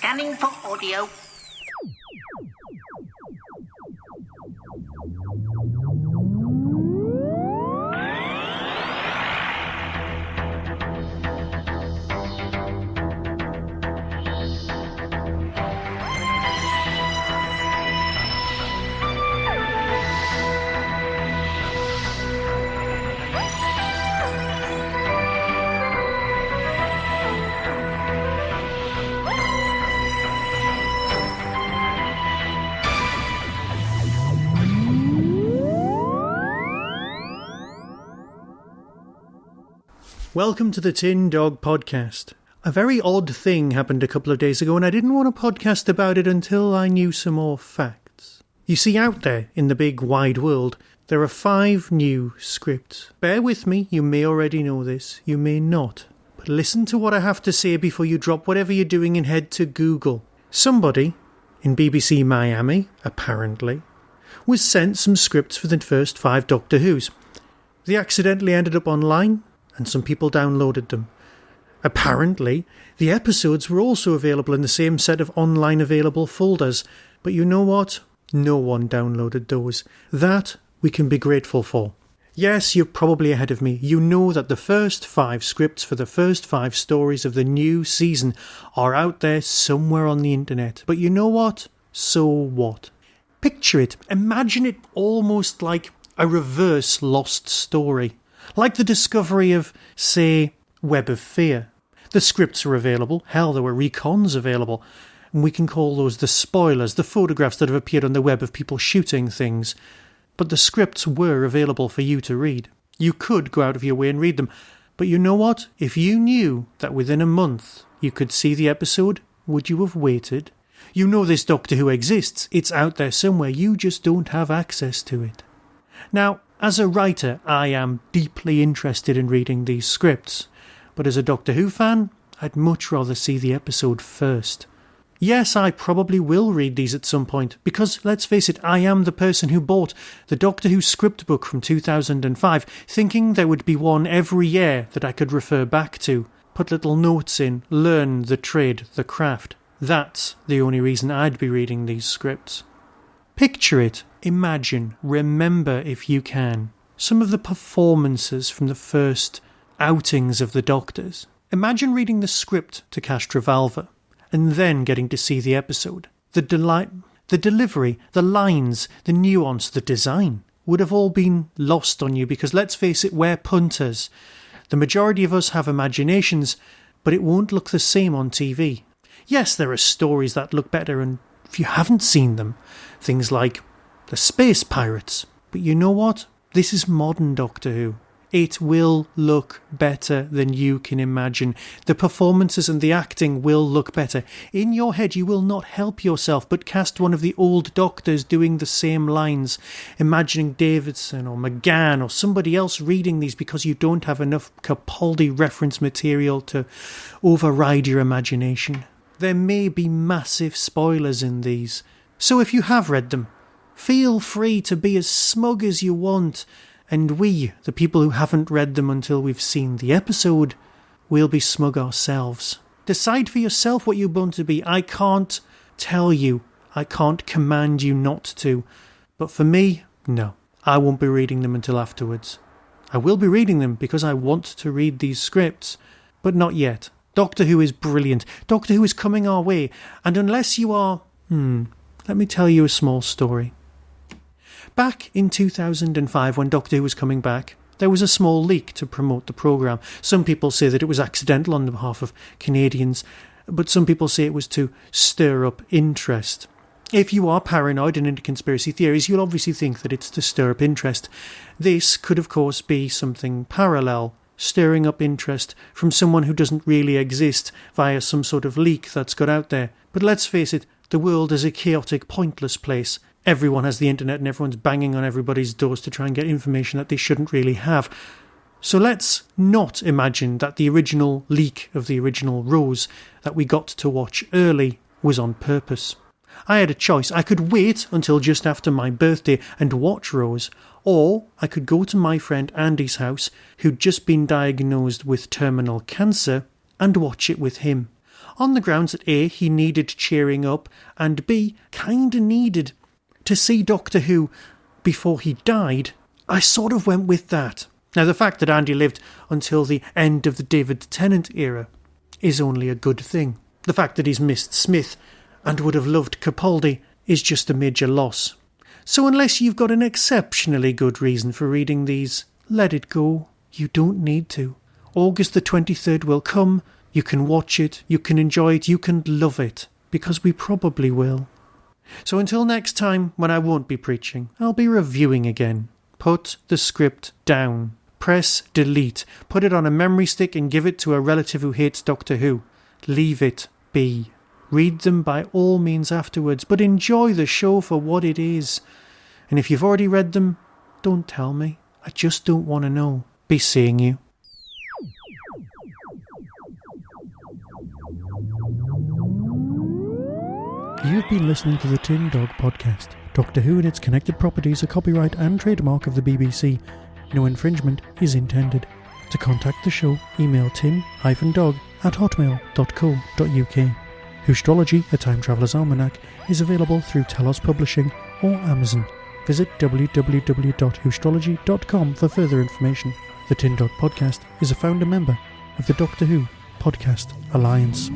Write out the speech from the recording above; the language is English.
Scanning for audio. Welcome to the Tin Dog Podcast. A very odd thing happened a couple of days ago and I didn't want to podcast about it until I knew some more facts. You see, out there in the big wide world, there are 5 new scripts. Bear with me, you may already know this, you may not. But listen to what I have to say before you drop whatever you're doing and head to Google. Somebody, in BBC Miami, apparently, was sent some scripts for the first 5 Doctor Who's. They accidentally ended up online, and some people downloaded them. Apparently, the episodes were also available in the same set of online available folders, but you know what? No one downloaded those. That we can be grateful for. Yes, you're probably ahead of me. You know that the first 5 scripts for the first 5 stories of the new season are out there somewhere on the internet. But you know what? So what? Picture it. Imagine it almost like a reverse Lost story. Like the discovery of, say, Web of Fear. The scripts are available. Hell, there were recons available. And we can call those the spoilers, the photographs that have appeared on the web of people shooting things. But the scripts were available for you to read. You could go out of your way and read them. But you know what? If you knew that within a month you could see the episode, would you have waited? You know this Doctor Who exists. It's out there somewhere. You just don't have access to it. Now, as a writer, I am deeply interested in reading these scripts, but as a Doctor Who fan, I'd much rather see the episode first. Yes, I probably will read these at some point, because, let's face it, I am the person who bought the Doctor Who script book from 2005, thinking there would be one every year that I could refer back to, put little notes in, learn the trade, the craft. That's the only reason I'd be reading these scripts. Picture it, imagine, remember if you can, some of the performances from the first outings of the Doctors. Imagine reading the script to Castrovalva, and then getting to see the episode. The delight, the delivery, the lines, the nuance, the design would have all been lost on you because, let's face it, we're punters. The majority of us have imaginations, but it won't look the same on TV. Yes, there are stories that look better, and if you haven't seen them, things like the Space Pirates. But you know what? This is modern Doctor Who. It will look better than you can imagine. The performances and the acting will look better. In your head, you will not help yourself but cast one of the old Doctors doing the same lines, imagining Davidson or McGann or somebody else reading these because you don't have enough Capaldi reference material to override your imagination. There may be massive spoilers in these, so if you have read them, feel free to be as smug as you want, and we, the people who haven't read them until we've seen the episode, will be smug ourselves. Decide for yourself what you want to be. I can't tell you, I can't command you not to, but for me, no, I won't be reading them until afterwards. I will be reading them because I want to read these scripts, but not yet. Doctor Who is brilliant. Doctor Who is coming our way. And unless you are... let me tell you a small story. Back in 2005, when Doctor Who was coming back, there was a small leak to promote the programme. Some people say that it was accidental on behalf of Canadians, but some people say it was to stir up interest. If you are paranoid and into conspiracy theories, you'll obviously think that it's to stir up interest. This could, of course, be something parallel. Stirring up interest from someone who doesn't really exist via some sort of leak that's got out there. But let's face it, the world is a chaotic, pointless place. Everyone has the internet and everyone's banging on everybody's doors to try and get information that they shouldn't really have. So let's not imagine that the original leak of the original Rose that we got to watch early was on purpose. I had a choice. I could wait until just after my birthday and watch Rose, or I could go to my friend Andy's house, who'd just been diagnosed with terminal cancer, and watch it with him. on the grounds that A, he needed cheering up, and B, kinda needed to see Doctor Who before he died, I sort of went with that. Now, the fact that Andy lived until the end of the David Tennant era is only a good thing. The fact that he's missed Smith and would have loved Capaldi is just a major loss. So unless you've got an exceptionally good reason for reading these, let it go. You don't need to. August the 23rd will come, you can watch it, you can enjoy it, you can love it, because we probably will. So until next time, when I won't be preaching, I'll be reviewing again. Put the script down. Press delete. Put it on a memory stick and give it to a relative who hates Doctor Who. Leave it be. Read them by all means afterwards, but enjoy the show for what it is. And if you've already read them, don't tell me. I just don't want to know. Be seeing you. You've been listening to the Tin Dog Podcast. Doctor Who and its connected properties are copyright and trademark of the BBC. No infringement is intended. To contact the show, email tin-dog@hotmail.co.uk. Whostrology, a Time Traveller's Almanac, is available through Telos Publishing or Amazon. Visit www.whostrology.com for further information. The Tin Dog Podcast is a founder member of the Doctor Who Podcast Alliance.